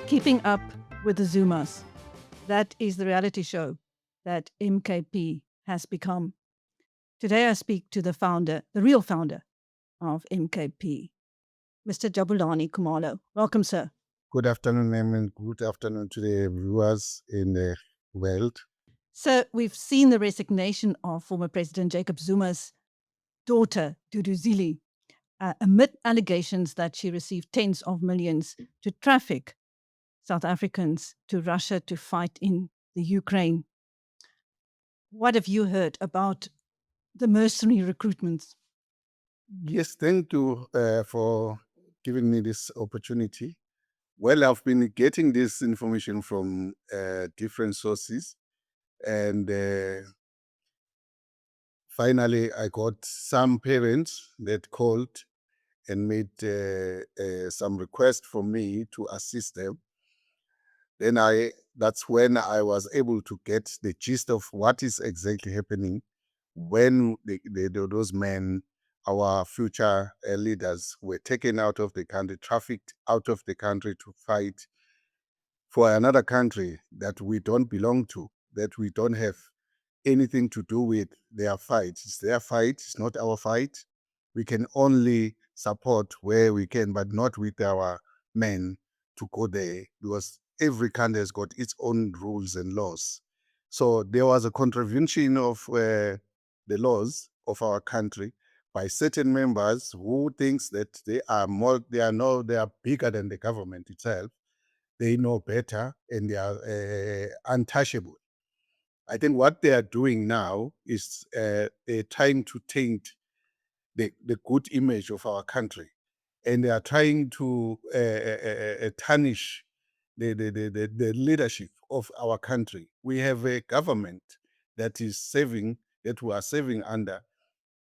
Keeping Up with the Zumas. That is the reality show that MKP has become. Today I speak to the founder, the real founder of MKP, Mr. Jabulani Khumalo. Welcome, sir. Good afternoon, and good afternoon to the viewers in the world. So we've seen the resignation of former President Jacob Zuma's daughter, Duduzile, amid allegations that she received tens of millions to traffic South Africans to Russia to fight in the Ukraine. What have you heard about the mercenary recruitments? Yes, thank you for giving me this opportunity. Well, I've been getting this information from different sources, and finally, I got some parents that called and made some request for me to assist them. Then that's when I was able to get the gist of what is exactly happening when those men, our future leaders, were taken out of the country, trafficked out of the country to fight for another country that we don't belong to, that we don't have anything to do with their fight. It's their fight, it's not our fight. We can only support where we can, but not with our men to go there, because every country has got its own rules and laws. So there was a contravention of the laws of our country by certain members who thinks that they are bigger than the government itself. They know better and they are untouchable. I think what they are doing now is they're trying to taint the good image of our country, and they are trying to tarnish the leadership of our country. We have a government that we are serving under.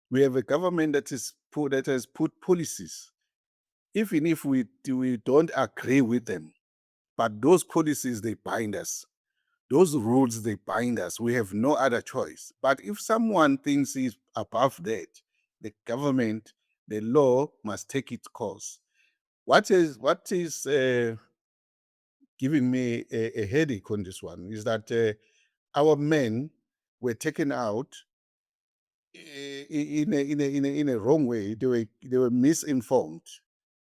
We have a government that has put policies, even if we don't agree with them, but those policies, they bind us. Those rules, they bind us. We have no other choice. But if someone thinks he's above that, the government, the law must take its course. What is giving me a headache on this one is that our men were taken out in a wrong way. They were misinformed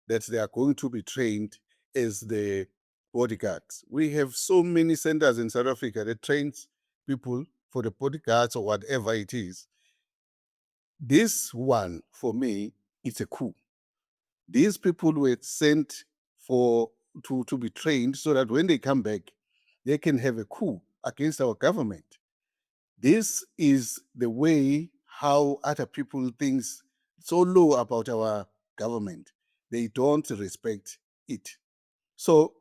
that they are going to be trained as the bodyguards. We have so many centers in South Africa that trains people for the bodyguards or whatever it is. This one, for me, it's a coup. These people were sent to be trained so that when they come back, they can have a coup against our government. This is the way how other people think so low about our government. They don't respect it. So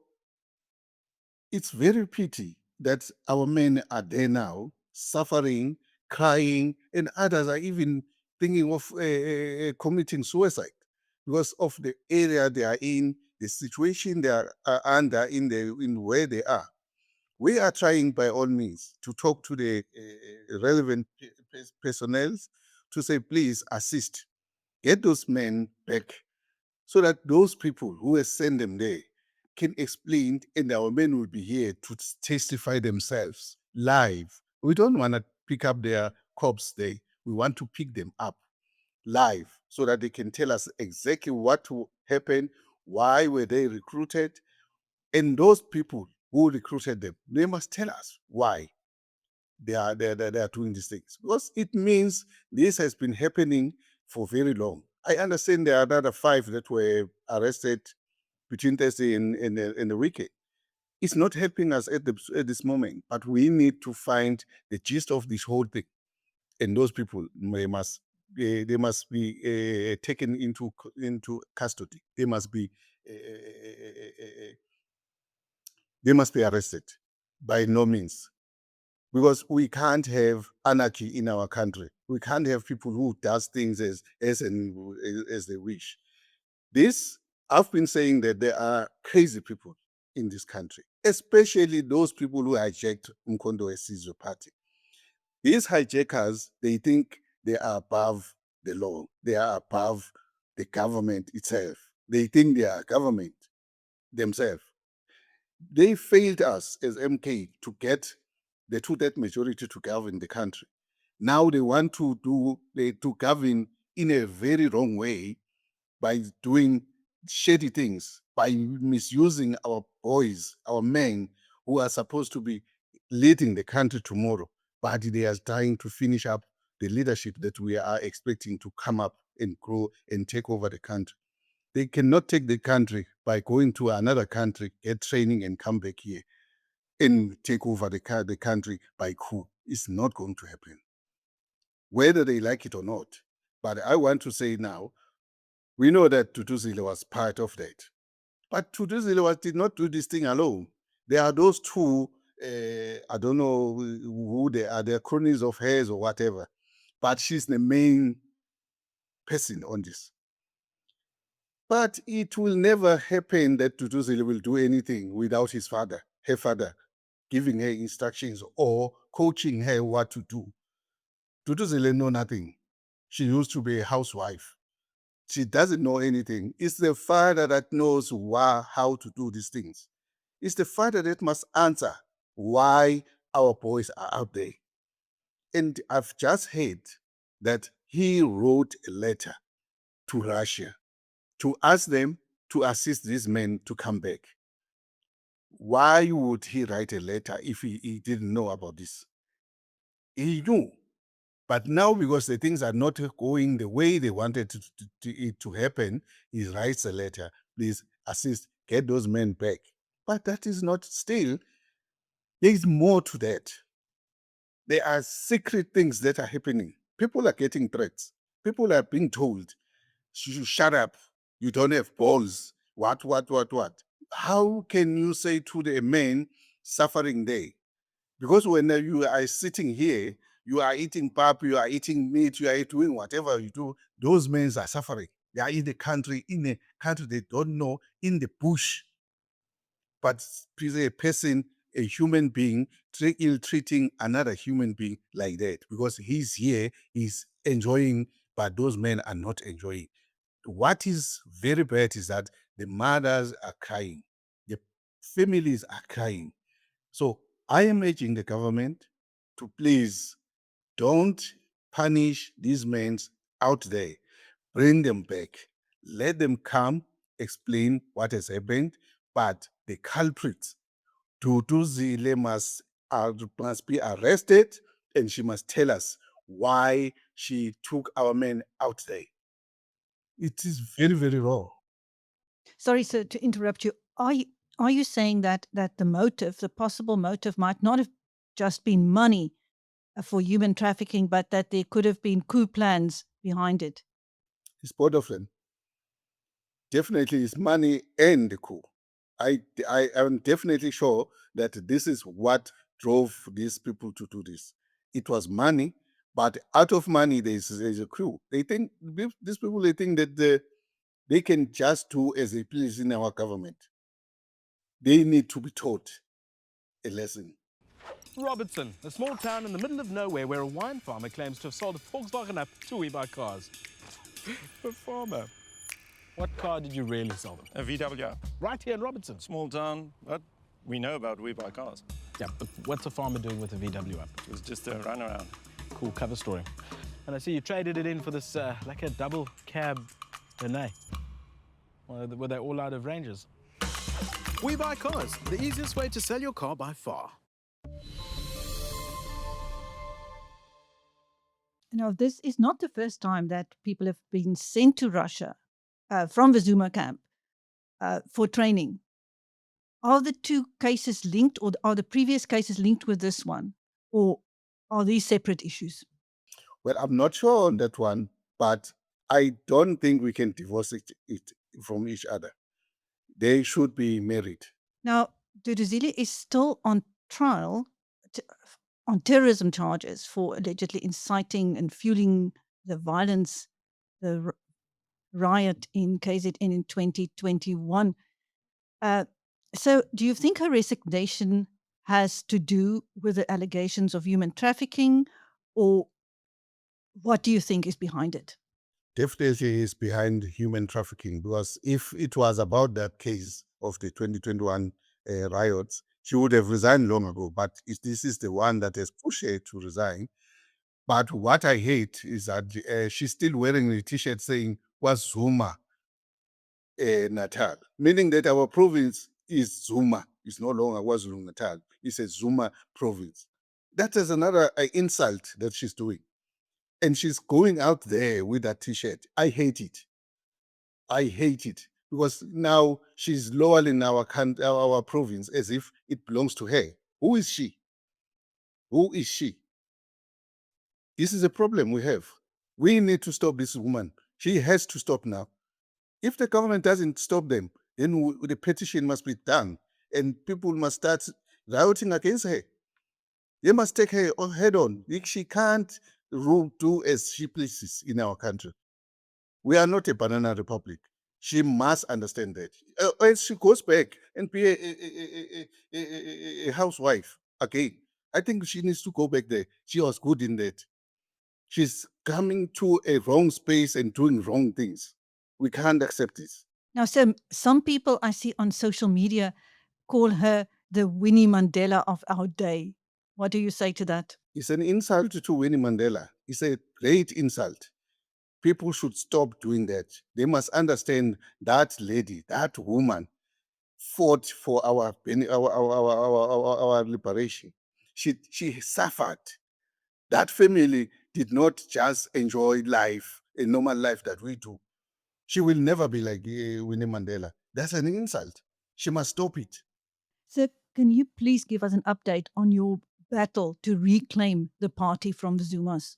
it's very pity that our men are there now, suffering, crying, and others are even thinking of committing suicide because of the area they are in, the situation they are under, in where they are. We are trying by all means to talk to the relevant personnel to say, please assist, get those men back so that those people who have sent them there can explain, and our men will be here to testify themselves live. We don't want to pick up their corpse there. We want to pick them up live so that they can tell us exactly what happened, why were they recruited, and those people who recruited them, they must tell us why they are doing these things, because it means this has been happening for very long. I understand there are another 5 that were arrested between Thursday and the weekend. It's not helping us at this moment, but we need to find the gist of this whole thing. And those people, they must be taken into custody. They must be arrested by no means, because we can't have anarchy in our country. We can't have people who does things as they wish. I've been saying that there are crazy people in this country, especially those people who hijacked Mkondo Sizwe party. These hijackers, they think they are above the law. They are above the government itself. They think they are government themselves. They failed us as MK to get the two-third majority to govern the country. Now they want to govern in a very wrong way by doing shady things, by misusing our boys, our men who are supposed to be leading the country tomorrow, but they are trying to finish up the leadership that we are expecting to come up and grow and take over the country. They cannot take the country by going to another country, get training, and come back here and take over the country by coup. It's not going to happen, whether they like it or not. But I want to say now, we know that Duduzile was part of that. But Duduzile did not do this thing alone. There are those two, I don't know who they are, they're cronies of hers or whatever, but she's the main person on this. But it will never happen that Duduzile will do anything without her father, giving her instructions or coaching her what to do. Duduzile know nothing. She used to be a housewife. She doesn't know anything. It's the father that knows how to do these things. It's the father that must answer why our boys are out there. And I've just heard that he wrote a letter to Russia to ask them to assist these men to come back. Why would he write a letter if he didn't know about this? He knew. But now, because the things are not going the way they wanted it to happen, he writes a letter, please assist, get those men back. But that is not still, there's more to that. There are secret things that are happening. People are getting threats. People are being told, shut up, you don't have balls, what. How can you say to the men suffering there? Because when you are sitting here, you are eating pap, you are eating meat, you are doing whatever you do, those men are suffering. They are in a country they don't know, in the bush. But a person, a human being, ill-treating another human being like that, because he's here, he's enjoying, but those men are not enjoying. What is very bad is that the mothers are crying, the families are crying. So I am urging the government to please don't punish these men out there. Bring them back. Let them come, explain what has happened. But the culprits, Duduzile must be arrested, and she must tell us why she took our men out there. It is very, very wrong. Sorry, sir, to interrupt you. Are you saying that the motive, the possible motive, might not have just been money for human trafficking, but that there could have been coup plans behind it? It's both of them. Definitely, it's money and the coup. I am definitely sure that this is what drove these people to do this. It was money, but out of money, there's a coup. They think, these people, they think that they can just do as they please in our government. They need to be taught a lesson. Robertson, a small town in the middle of nowhere where a wine farmer claims to have sold a Volkswagen up to We Buy Cars. A farmer. What car did you really sell them? A VW. Right here in Robertson. Small town, but we know about We Buy Cars. Yeah, but what's a farmer doing with a VW up? It was just a runaround. Cool cover story. And I see you traded it in for this, like a double cab Benay. Well, were they all out of ranges? We Buy Cars, the easiest way to sell your car by far. Now, this is not the first time that people have been sent to Russia from the Zuma camp for training. Are the two cases linked, or are the previous cases linked with this one? Or are these separate issues? Well, I'm not sure on that one, but I don't think we can divorce it from each other. They should be married. Now, Duduzile is still on trial on terrorism charges for allegedly inciting and fueling the violence, the riot in KZN in 2021. So do you think her resignation has to do with the allegations of human trafficking, or what do you think is behind it? Definitely is behind human trafficking, because if it was about that case of the 2021 riots, she would have resigned long ago. But this is the one that has pushed her to resign. But what I hate is that she's still wearing the T-shirt saying was Zuma Natal, meaning that our province is Zuma. It's no longer KwaZulu Natal. It's a Zuma province. That is another insult that she's doing. And she's going out there with that T-shirt. I hate it. I hate it because now she's lowering our province as if it belongs to her. Who is she? Who is she? This is a problem we have. We need to stop this woman. She has to stop now. If the government doesn't stop them, then the petition must be done and people must start rioting against her. They must take her head on. She can't do as she pleases in our country. We are not a banana republic. She must understand that. Else she goes back and be a housewife again. I think she needs to go back there. She was good in that. She's coming to a wrong space and doing wrong things. We can't accept this. Now, so some people I see on social media call her the Winnie Mandela of our day. What do you say to that? It's an insult to Winnie Mandela. It's a great insult. People should stop doing that. They must understand that lady, that woman, fought for our liberation. She suffered. That family did not just enjoy life, a normal life that we do. She will never be like Winnie Mandela. That's an insult. She must stop it. So, can you please give us an update on your battle to reclaim the party from the Zumas?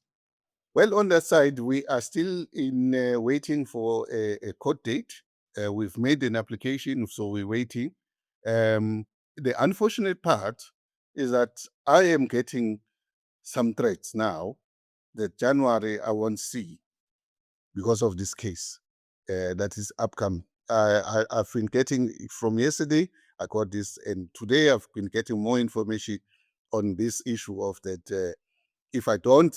Well, on that side, we are still in waiting for a court date. We've made an application, so we're waiting. The unfortunate part is that I am getting some threats now that January I won't see because of this case that is upcoming. I've been getting from yesterday, I got this, and today I've been getting more information on this issue of that if I don't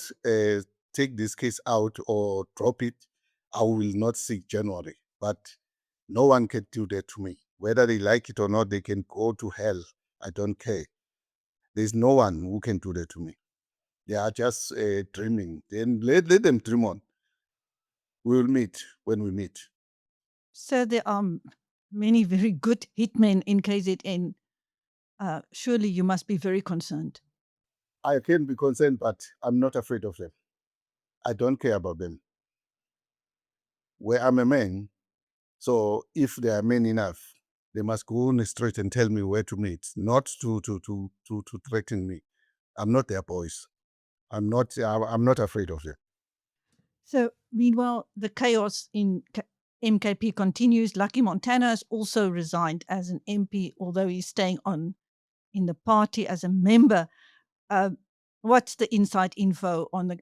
take this case out or drop it, I will not see January. But no one can do that to me. Whether they like it or not, they can go to hell. I don't care. There's no one who can do that to me. They are just dreaming. Then let them dream on. We will meet when we meet. So, there are many very good hitmen in KZN. Surely you must be very concerned. I can be concerned, but I'm not afraid of them. I don't care about them. Where I'm a man, so if they are men enough, they must go on the street and tell me where to meet, not to threaten me. I'm not their boys. I'm not afraid of them. So, meanwhile, the chaos in MKP continues. Lucky Montana has also resigned as an MP, although he's staying on in the party as a member. What's the inside info on the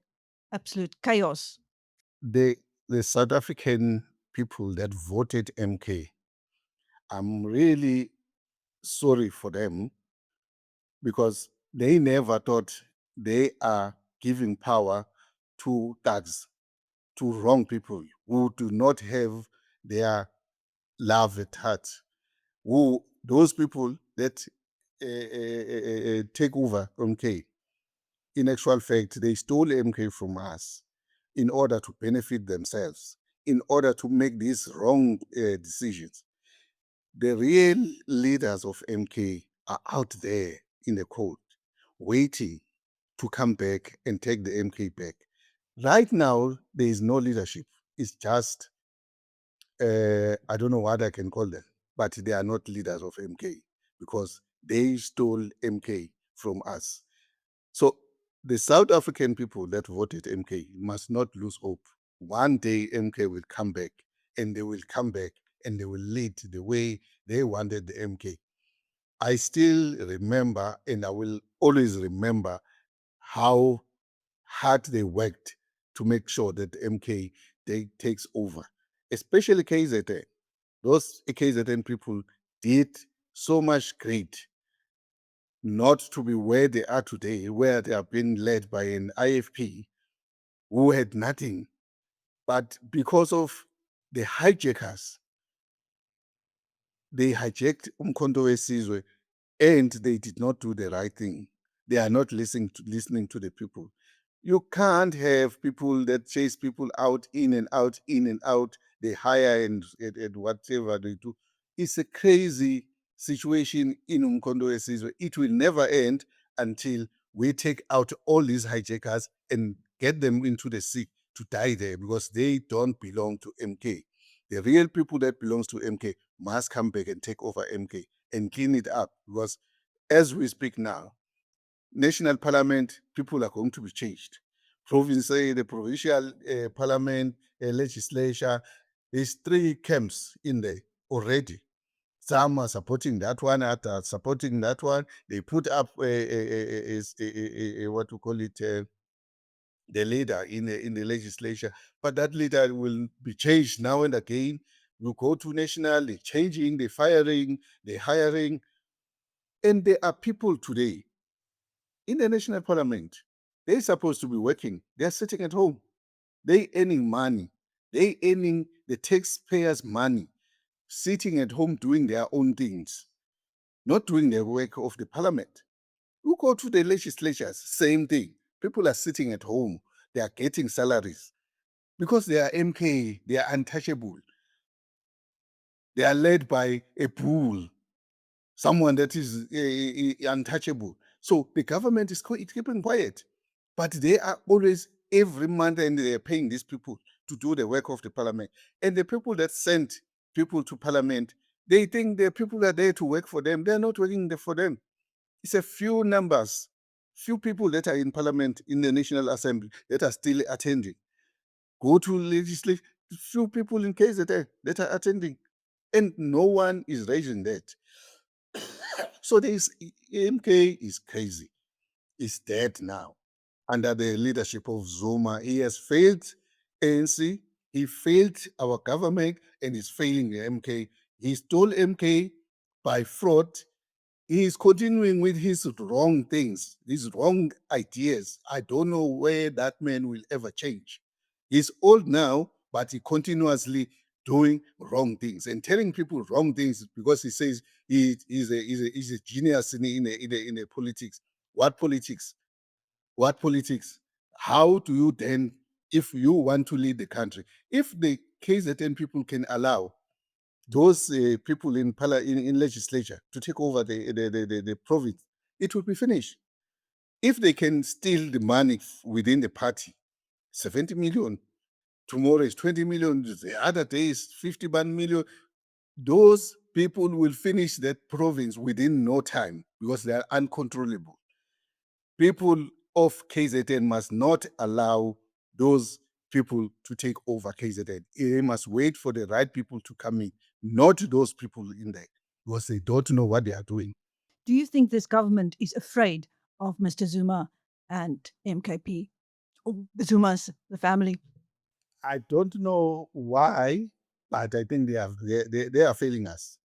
absolute chaos? The South African people that voted MK, I'm really sorry for them because they never thought they are giving power to thugs, to wrong people who do not have their love at heart. Those people that take over MK, in actual fact, they stole MK from us in order to benefit themselves, in order to make these wrong decisions. The real leaders of MK are out there in the cold, waiting to come back and take the MK back. Right now, there is no leadership. It's just, I don't know what I can call them, but they are not leaders of MK because they stole MK from us. So the South African people that voted MK must not lose hope. One day MK will come back and they will come back and they will lead the way they wanted the MK. I still remember and I will always remember how hard they worked to make sure that MK takes over, especially KZN. Those KZN people did so much great not to be where they are today, where they are being led by an IFP who had nothing. But because of the hijackers, they hijacked Umkhonto weSizwe and they did not do the right thing. They are not listening to the people. You can't have people that chase people out, in and out, in and out. They hire and whatever they do. It's a crazy situation in Umkondo Esizwe. It will never end until we take out all these hijackers and get them into the sea to die there, because they don't belong to MK. The real people that belongs to MK must come back and take over MK and clean it up, because as we speak now, national parliament, people are going to be changed. The provincial parliament, legislature, there's 3 camps in there already. Some are supporting that one, others are supporting that one. They put up what to call it, the leader in the legislature, but that leader will be changed now and again. Will go to national, they're changing, they're firing, they're hiring, and there are people today in the national parliament. They're supposed to be working. They're sitting at home. They earning money. They earning the taxpayers' money, sitting at home doing their own things, not doing the work of the parliament. You go to the legislatures, same thing. People are sitting at home. They are getting salaries because they are MK. They are untouchable. They are led by a bull, someone that is untouchable. So the government is keeping quiet, but they are always every month, and they are paying these people to do the work of the parliament. And the people that sent people to parliament, they think the people are there to work for them. They're not working for them. It's a few numbers, few people that are in parliament, in the National Assembly, that are still attending. Go to legislation, few people in KZN that are attending, and no one is raising that. So this MK is crazy. He's dead now. Under the leadership of Zuma, he has failed ANC, he failed our government, and he's failing the MK. He stole MK by fraud. He is continuing with his wrong things, these wrong ideas. I don't know where that man will ever change. He's old now, but he continuously doing wrong things and telling people wrong things because he says he's a genius in the politics. What politics? What politics? How do you then, if you want to lead the country, if the KZN people can allow those people in legislature to take over the province, it will be finished. If they can steal the money within the party, 70 million, tomorrow is 20 million, the other day is 51 million, those people will finish that province within no time because they are uncontrollable. People of KZN must not allow those people to take over KZN. They must wait for the right people to come in, not those people in there, because they don't know what they are doing. Do you think this government is afraid of Mr. Zuma and MKP, or the Zumas, the family? I don't know why, but I think they are failing us.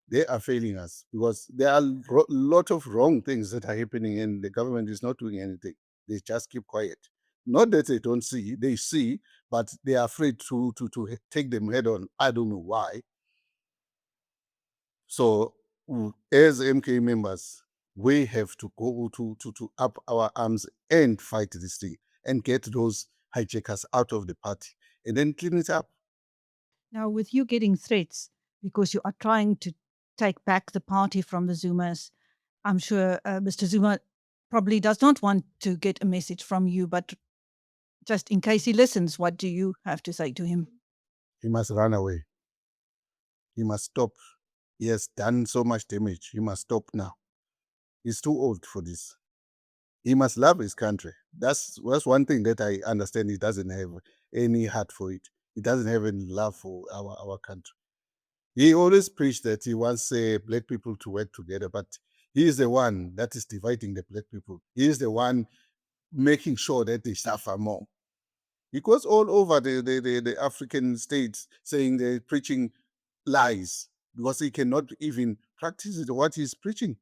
They are failing us because there are a lot of wrong things that are happening, and the government is not doing anything. They just keep quiet. Not that they don't see, they see, but they are afraid to take them head on. I don't know why. So, as MK members, we have to go to up our arms and fight this thing and get those hijackers out of the party and then clean it up. Now, with you getting threats because you are trying to take back the party from the Zumas, I'm sure Mr. Zuma probably does not want to get a message from you, but just in case he listens, what do you have to say to him? He must run away. He must stop. He has done so much damage. He must stop now. He's too old for this. He must love his country. That's one thing that I understand. He doesn't have any heart for it. He doesn't have any love for our country. He always preached that he wants black people to work together, but he is the one that is dividing the black people. He is the one making sure that they suffer more. He goes all over the African states saying they're preaching lies because he cannot even practice it, what he's preaching.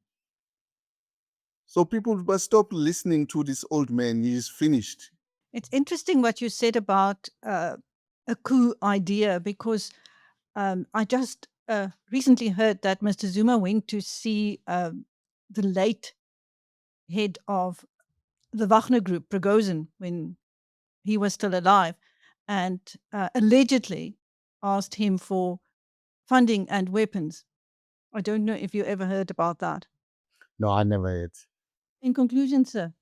So people must stop listening to this old man. He is finished. It's interesting what you said about a coup idea because I just recently heard that Mr. Zuma went to see the late head of the Wagner Group, Prigozhin, when he was still alive, and allegedly asked him for funding and weapons. I don't know if you ever heard about that. No, I never had. In conclusion, sir,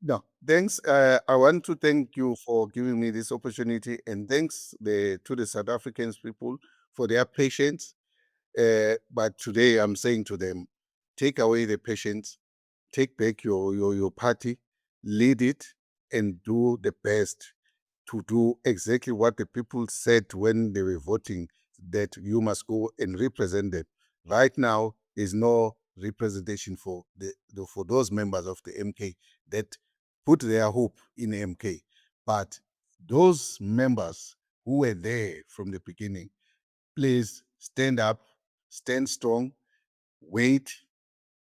No, thanks. I want to thank you for giving me this opportunity, and thanks to the South African people for their patience. But today I'm saying to them, take away the patience, take back your party, lead it, and do the best to do exactly what the people said when they were voting, that you must go and represent them. Right now, there's no representation for for those members of the MK that put their hope in MK. But those members who were there from the beginning, please stand up, stand strong, wait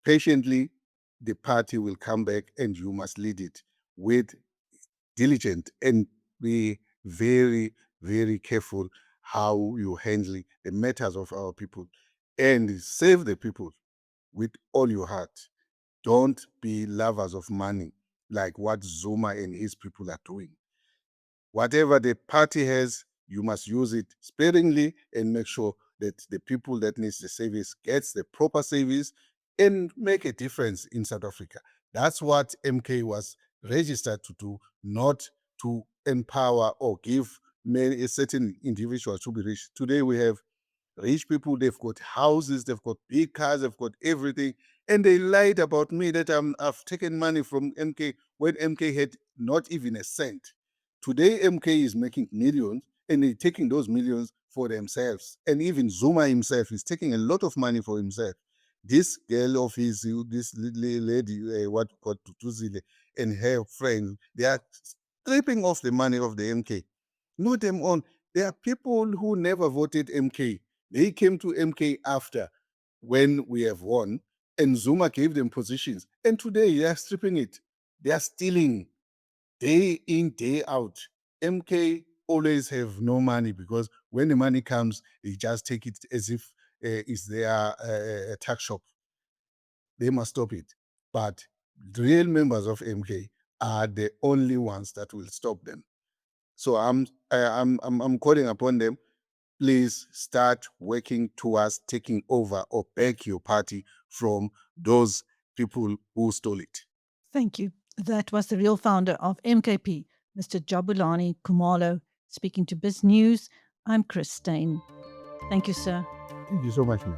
patiently. The party will come back and you must lead it with diligent and be very, very careful how you handle the matters of our people and save the people with all your heart. Don't be lovers of money like what Zuma and his people are doing. Whatever the party has, you must use it sparingly and make sure that the people that needs the service gets the proper service and make a difference in South Africa. That's what MK was registered to do, not to empower or give many certain individuals to be rich. Today we have rich people, they've got houses, they've got big cars, they've got everything. And they lied about me that I've taken money from MK when MK had not even a cent. Today, MK is making millions and they're taking those millions for themselves. And even Zuma himself is taking a lot of money for himself. This girl of his, this little lady, what called Duduzile, and her friends, they are stripping off the money of the MK. Not them on. There are people who never voted MK. They came to MK after when we have won, and Zuma gave them positions. And today they are stripping it. They are stealing day in, day out. MK always have no money because when the money comes, they just take it as if it's their tax shop. They must stop it. But the real members of MK are the only ones that will stop them. So I'm calling upon them. Please start working towards taking over or back your party from those people who stole it. thank you. That was the real founder of MKP, Mr. Jabulani Khumalo, speaking to BizNews. I'm Chris Steyn. Thank you, sir. Thank you so much, man.